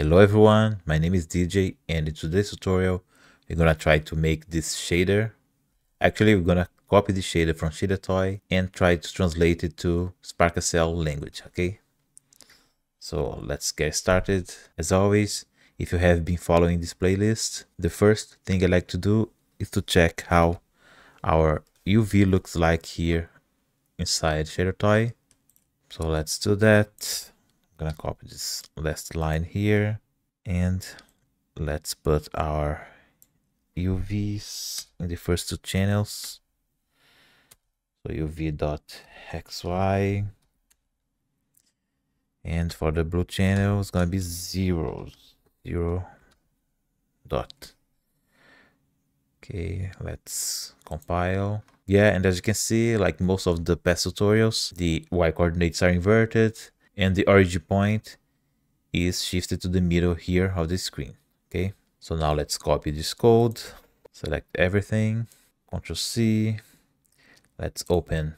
Hello everyone, my name is DJ, and in today's tutorial we're gonna try to make this shader. Actually, we're gonna copy the shader from ShaderToy and try to translate it to SparkSL language, okay? So let's get started. As always, if you have been following this playlist, the first thing I like to do is to check how our UV looks like here inside ShaderToy. So let's do that. I'm gonna copy this last line here and let's put our UVs in the first two channels. So UV.xy, and for the blue channel it's gonna be 0 dot. Okay, let's compile. Yeah, and as you can see, like most of the past tutorials, the y coordinates are inverted and the origin point is shifted to the middle here of the screen. Okay, so now let's copy this code, select everything, Ctrl C. Let's open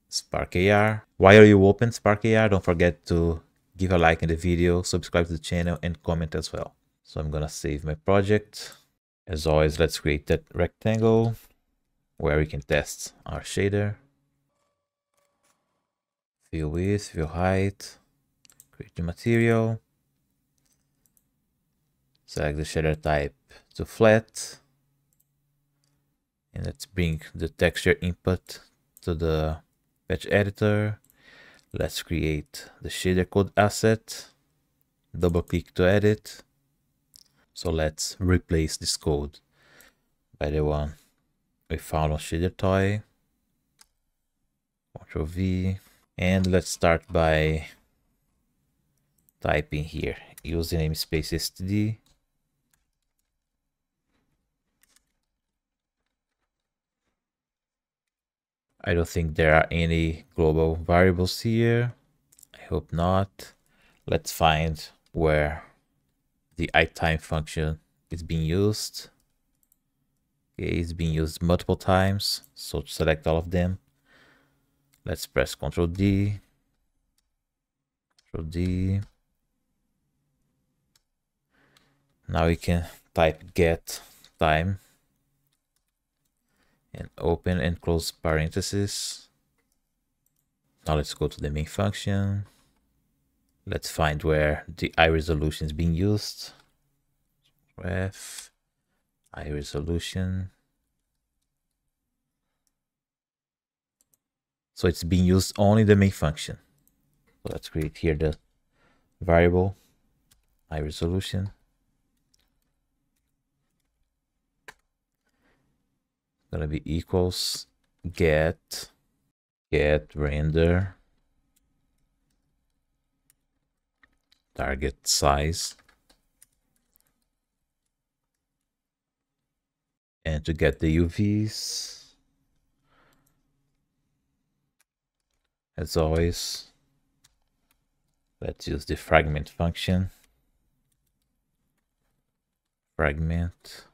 SparkAR. While you open SparkAR, don't forget to give a like in the video, subscribe to the channel, and comment as well. So I'm gonna save my project. As always, let's create that rectangle where we can test our shader. Fill width, fill height, create the material, select the shader type to flat, and let's bring the texture input to the patch editor. Let's create the shader code asset, double click to edit. So let's replace this code by the one we found on ShaderToy. Ctrl V, and let's start by typing here username space std. I don't think there are any global variables here. I hope not. Let's find where the itime function is being used. Okay, it's being used multiple times, so to select all of them, let's press Ctrl D, Ctrl D. Now we can type get time and open and close parentheses. Now let's go to the main function. Let's find where the eye resolution is being used. Ref eye resolution. So it's being used only in the main function. So let's create here the variable eye resolution. Gonna be equals get render target size, and to get the UVs, as always, let's use the fragment function. Fragment,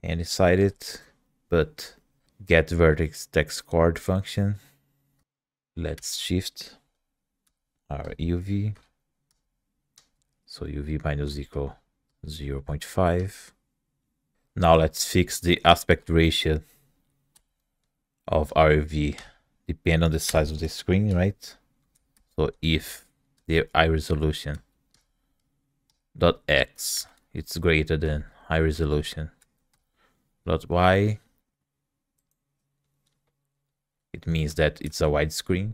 and inside it put get vertex text chord function. Let's shift our UV, so UV minus equal 0.5. Now let's fix the aspect ratio of our UV depend on the size of the screen, right? So if the eye resolution dot x it's greater than eye resolution dot y, it means that it's a widescreen.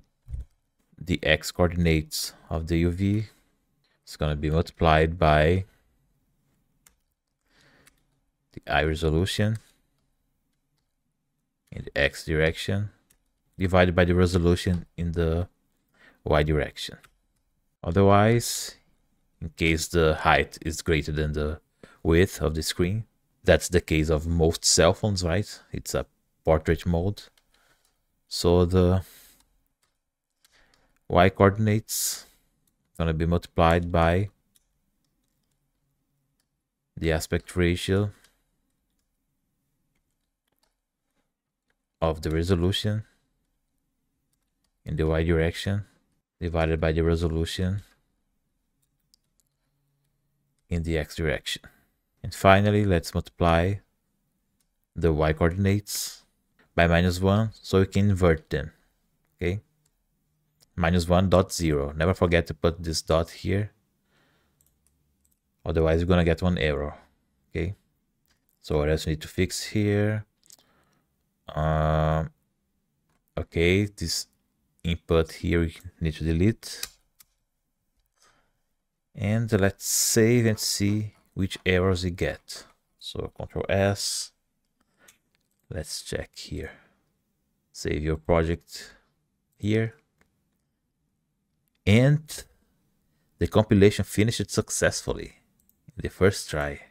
The x coordinates of the UV is going to be multiplied by the eye resolution in the x direction divided by the resolution in the y direction. Otherwise, in case the height is greater than the width of the screen, that's the case of most cell phones, right? It's a portrait mode. So the y coordinates gonna be multiplied by the aspect ratio of the resolution in the y direction divided by the resolution in the x direction. And finally, let's multiply the y coordinates by -1 so we can invert them. Okay, -1 dot 0. Never forget to put this dot here, otherwise you're gonna get one error. Okay, so what else we need to fix here? Okay, this input here we need to delete. And let's save and see which errors we get. So Ctrl S. Let's check here. Save your project here. And the compilation finished successfully in the first try.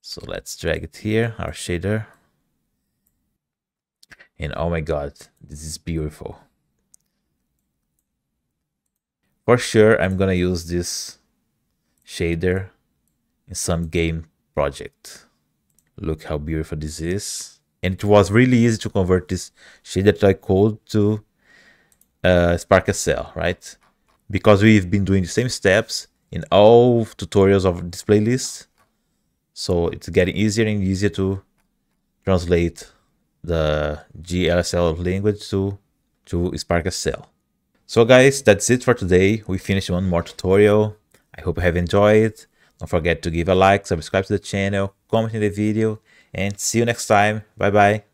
So let's drag it here, our shader. And oh my god, this is beautiful. For sure, I'm gonna use this shader in some game project. Look how beautiful this is. And it was really easy to convert this shader toy code to SparkSL, right? Because we've been doing the same steps in all tutorials of this playlist. So it's getting easier and easier to translate the GLSL language to SparkSL. So guys, that's it for today. We finished one more tutorial. I hope you have enjoyed. Don't forget to give a like, subscribe to the channel, comment in the video, and see you next time. Bye bye.